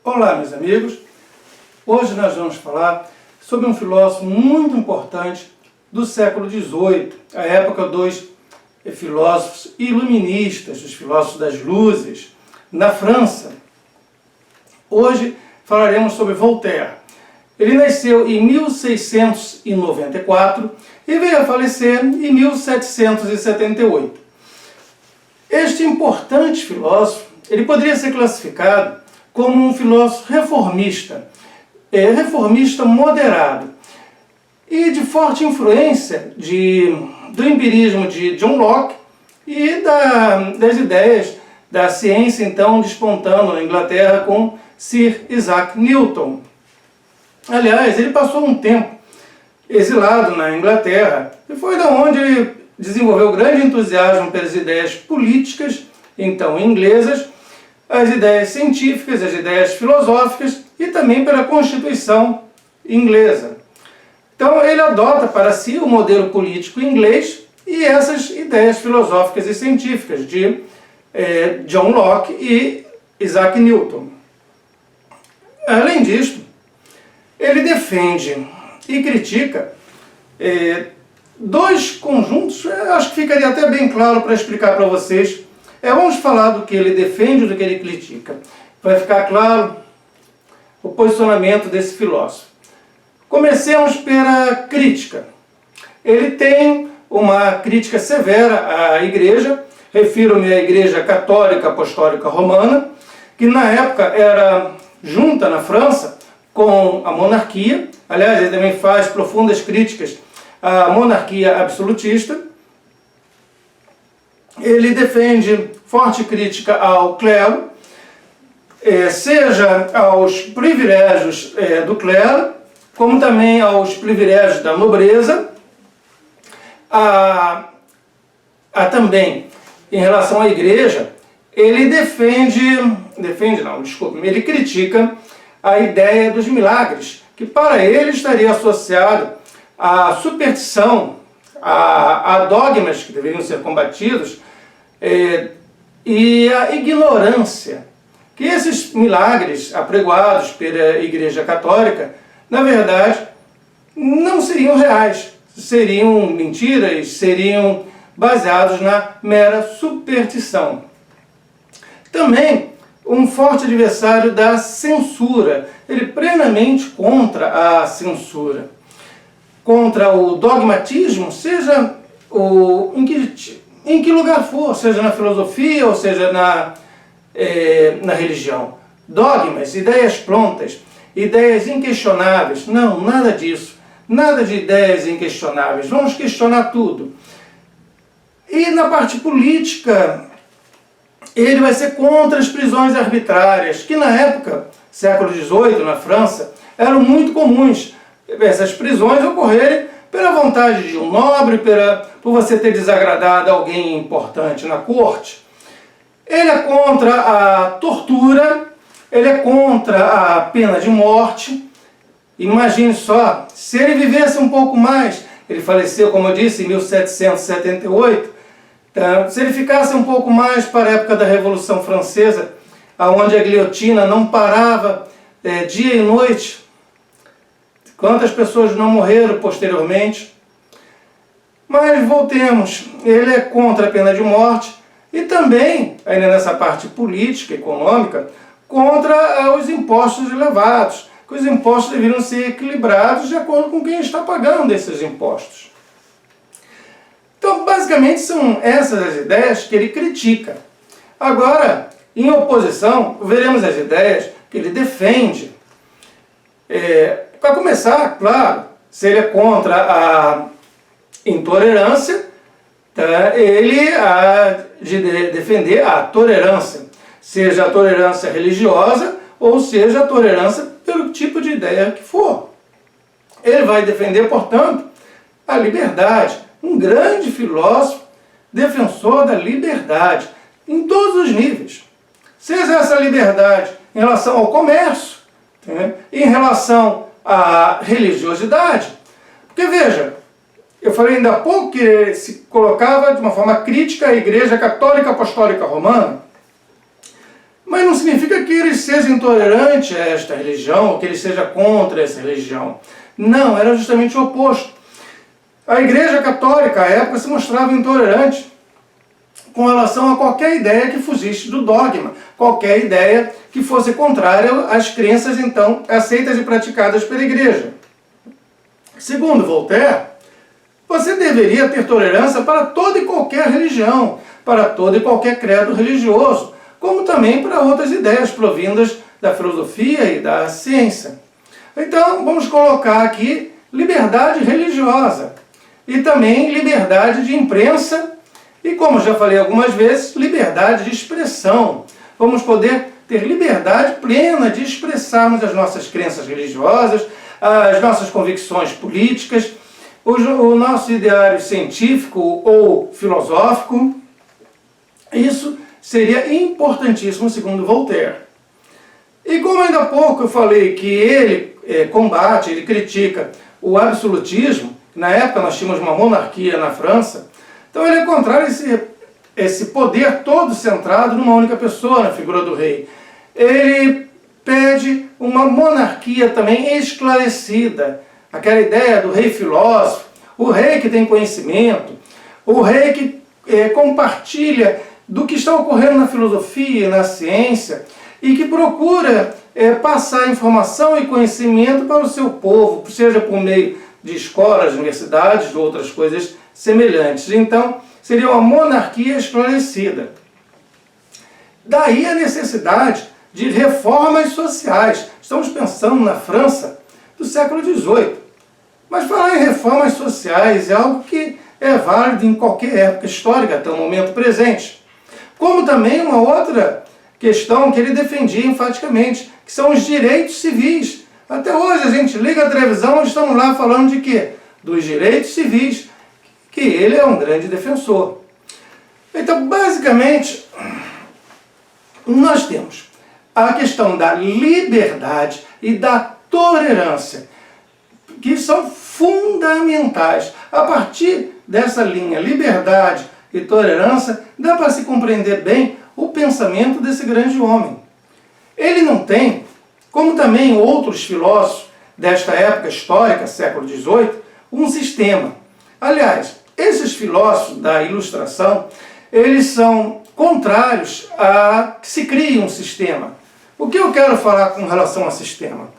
Olá, meus amigos. Hoje nós vamos falar sobre um filósofo muito importante do século XVIII, a época dos filósofos iluministas, os filósofos das luzes, na França. Hoje falaremos sobre Voltaire. Ele nasceu em 1694 e veio a falecer em 1778. Este importante filósofo, ele poderia ser classificado como um filósofo reformista, reformista moderado, e de forte influência do empirismo de John Locke e das ideias da ciência, então, despontando na Inglaterra com Sir Isaac Newton. Aliás, ele passou um tempo exilado na Inglaterra e foi da onde ele desenvolveu grande entusiasmo pelas ideias políticas, então, inglesas, as ideias científicas, as ideias filosóficas e também pela Constituição inglesa. Então ele adota para si o modelo político inglês e essas ideias filosóficas e científicas de John Locke e Isaac Newton. Além disto, ele defende e critica dois conjuntos, acho que ficaria até bem claro para explicar para vocês. Vamos falar do que ele defende e do que ele critica. Vai ficar claro o posicionamento desse filósofo. Comecemos pela crítica. Ele tem uma crítica severa à Igreja, refiro-me à Igreja Católica Apostólica Romana, que na época era junta na França com a monarquia. Aliás, ele também faz profundas críticas à monarquia absolutista. Ele defende forte crítica ao clero, seja aos privilégios do clero, como também aos privilégios da nobreza, também em relação à igreja, ele ele critica a ideia dos milagres, que para ele estaria associado à superstição, a dogmas que deveriam ser combatidos, e a ignorância, que esses milagres apregoados pela Igreja Católica, na verdade, não seriam reais, seriam mentiras, seriam baseados na mera superstição. Também um forte adversário da censura, ele plenamente contra a censura, contra o dogmatismo, seja em que lugar for, seja na filosofia ou seja na religião. Dogmas, ideias prontas, ideias inquestionáveis. Não, nada disso. Nada de ideias inquestionáveis. Vamos questionar tudo. E na parte política, ele vai ser contra as prisões arbitrárias, que na época, século XVIII, na França, eram muito comuns. Essas prisões ocorrerem pela vontade de um nobre, por você ter desagradado alguém importante na corte. Ele é contra a tortura, ele é contra a pena de morte. Imagine só, se ele vivesse um pouco mais, ele faleceu, como eu disse, em 1778, tá? Se ele ficasse um pouco mais para a época da Revolução Francesa, onde a guilhotina não parava dia e noite, quantas pessoas não morreram posteriormente? Mas voltemos, ele é contra a pena de morte e também, ainda nessa parte política, econômica, contra os impostos elevados, que os impostos deveriam ser equilibrados de acordo com quem está pagando esses impostos. Então, basicamente, são essas as ideias que ele critica. Agora, em oposição, veremos as ideias que ele defende. Para começar, claro, se ele é contra a intolerância, tá? Ele há de defender a tolerância, seja a tolerância religiosa ou seja a tolerância pelo tipo de ideia que for. Ele vai defender, portanto, a liberdade, um grande filósofo, defensor da liberdade, em todos os níveis. Seja essa liberdade em relação ao comércio, tá? Em relação à religiosidade, porque veja, eu falei ainda há pouco que ele se colocava de uma forma crítica à Igreja Católica Apostólica Romana, mas não significa significa que ele seja intolerante a esta religião, ou que ele seja contra essa religião. Não, era justamente o oposto. A Igreja Católica, à época, se mostrava intolerante com relação a qualquer ideia que fugisse do dogma, qualquer ideia que fosse contrária às crenças, então, aceitas e praticadas pela Igreja. Segundo Voltaire, você deveria ter tolerância para toda e qualquer religião, para todo e qualquer credo religioso, como também para outras ideias provindas da filosofia e da ciência. Então, vamos colocar aqui liberdade religiosa e também liberdade de imprensa e, como já falei algumas vezes, liberdade de expressão. Vamos poder ter liberdade plena de expressarmos as nossas crenças religiosas, as nossas convicções políticas, o nosso ideário científico ou filosófico. Isso seria importantíssimo, segundo Voltaire. E como ainda há pouco eu falei que ele combate, ele critica o absolutismo, na época nós tínhamos uma monarquia na França, então ele é contrário a esse poder todo centrado numa única pessoa, na figura do rei. Ele pede uma monarquia também esclarecida, aquela ideia do rei filósofo, o rei que tem conhecimento, o rei que compartilha do que está ocorrendo na filosofia, na ciência, e que procura passar informação e conhecimento para o seu povo, seja por meio de escolas, universidades, outras coisas semelhantes. Então, seria uma monarquia esclarecida. Daí a necessidade de reformas sociais. Estamos pensando na França do século XVIII. Mas falar em reformas sociais é algo que é válido em qualquer época histórica, até o momento presente. Como também uma outra questão que ele defendia enfaticamente, que são os direitos civis. Até hoje a gente liga a televisão e estamos lá falando de quê? Dos direitos civis, que ele é um grande defensor. Então, basicamente, nós temos a questão da liberdade e da tolerância, que são fundamentais. A partir dessa linha liberdade e tolerância, dá para se compreender bem o pensamento desse grande homem. Ele não tem, como também outros filósofos desta época histórica, século XVIII, um sistema. Aliás, esses filósofos da Ilustração, eles são contrários a que se crie um sistema. O que eu quero falar com relação a sistema?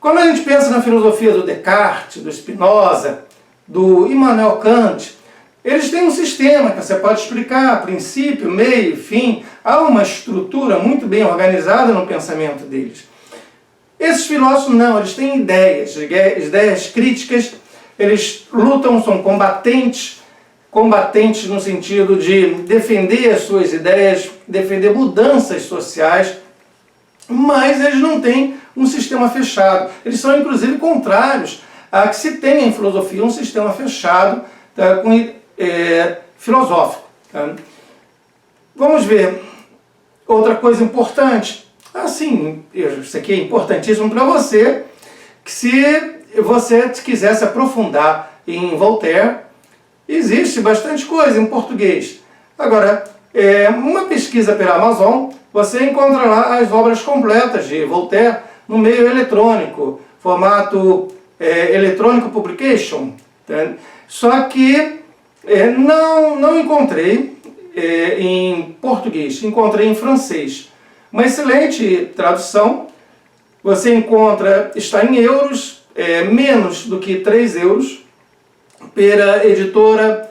Quando a gente pensa na filosofia do Descartes, do Spinoza, do Immanuel Kant, eles têm um sistema que você pode explicar, princípio, meio, fim. Há uma estrutura muito bem organizada no pensamento deles. Esses filósofos não, eles têm ideias críticas, eles lutam, são combatentes no sentido de defender as suas ideias, defender mudanças sociais, mas eles não têm um sistema fechado. Eles são, inclusive, contrários a que se tenha em filosofia um sistema fechado, tá, filosófico. Tá? Vamos ver outra coisa importante. Assim, isso aqui é importantíssimo para você, que se você quiser se aprofundar em Voltaire, existe bastante coisa em português. Agora, uma pesquisa pela Amazon, você encontra lá as obras completas de Voltaire no meio eletrônico, formato Electronic Publication. Tá? Só que não encontrei em português, encontrei em francês. Uma excelente tradução, você encontra, está em euros, menos do que 3 euros, pela editora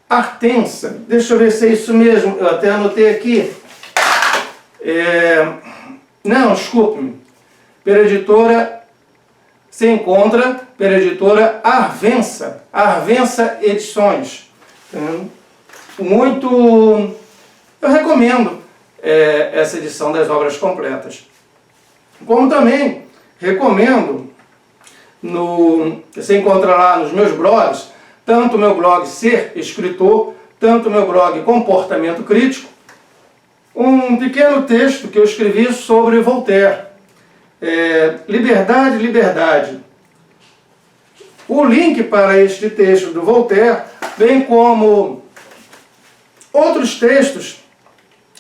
Artensa. Deixa eu ver se é isso mesmo, eu até anotei aqui. Não, desculpe-me. Pela editora, se encontra pela editora Arvensa, Arvensa Edições. Muito, eu recomendo essa edição das obras completas. Como também recomendo, você encontra lá nos meus blogs, tanto o meu blog Ser Escritor, tanto o meu blog Comportamento Crítico, um pequeno texto que eu escrevi sobre Voltaire. Liberdade, liberdade. O link para este texto do Voltaire, bem como outros textos,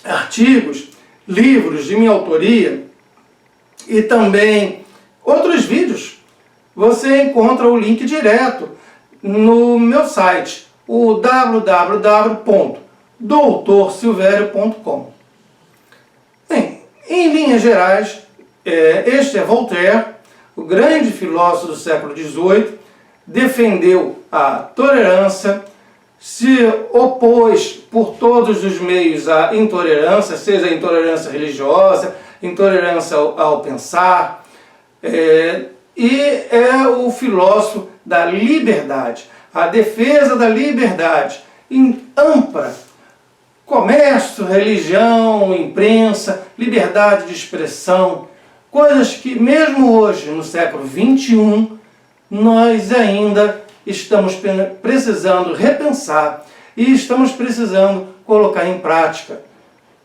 artigos livros de minha autoria e também outros vídeos, você encontra o link direto no meu site, o www.doutorsilverio.com. Bem, em linhas gerais, este é Voltaire, o grande filósofo do século XVIII, defendeu a tolerância, se opôs por todos os meios à intolerância, seja a intolerância religiosa, intolerância ao pensar, e é o filósofo da liberdade, a defesa da liberdade ampla, comércio, religião, imprensa, liberdade de expressão, coisas que mesmo hoje, no século XXI, nós ainda estamos precisando repensar e estamos precisando colocar em prática.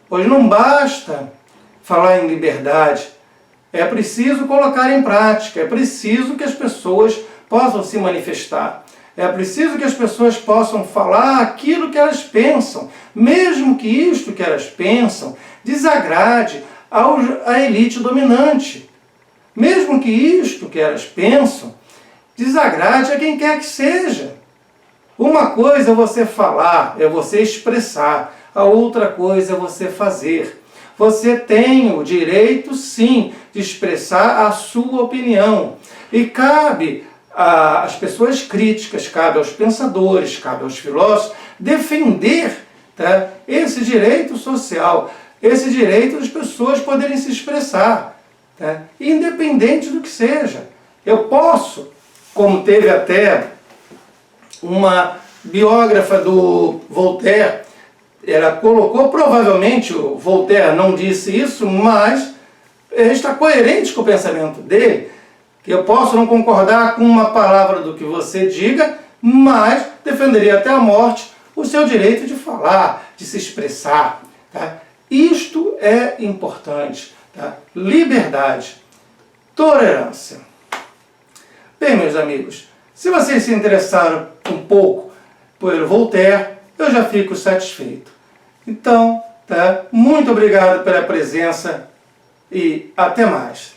Pois não basta falar em liberdade, é preciso colocar em prática, é preciso que as pessoas possam se manifestar, é preciso que as pessoas possam falar aquilo que elas pensam, mesmo que isto que elas pensam desagrade à elite dominante, mesmo que isto que elas pensam desagrade a quem quer que seja. Uma coisa é você falar, é você expressar, a outra coisa é você fazer. Você tem o direito, sim, de expressar a sua opinião. E cabe às pessoas críticas, cabe aos pensadores, cabe aos filósofos, defender, tá, esse direito social, esse direito das pessoas poderem se expressar, tá, independente do que seja. Eu posso, como teve até uma biógrafa do Voltaire, ela colocou, provavelmente o Voltaire não disse isso, mas está coerente com o pensamento dele, que eu posso não concordar com uma palavra do que você diga, mas defenderia até a morte o seu direito de falar, de se expressar. Tá? Isto é importante. Tá? Liberdade, tolerância. Bem, meus amigos, se vocês se interessaram um pouco por Voltaire, eu já fico satisfeito. Então, tá? Muito obrigado pela presença e até mais.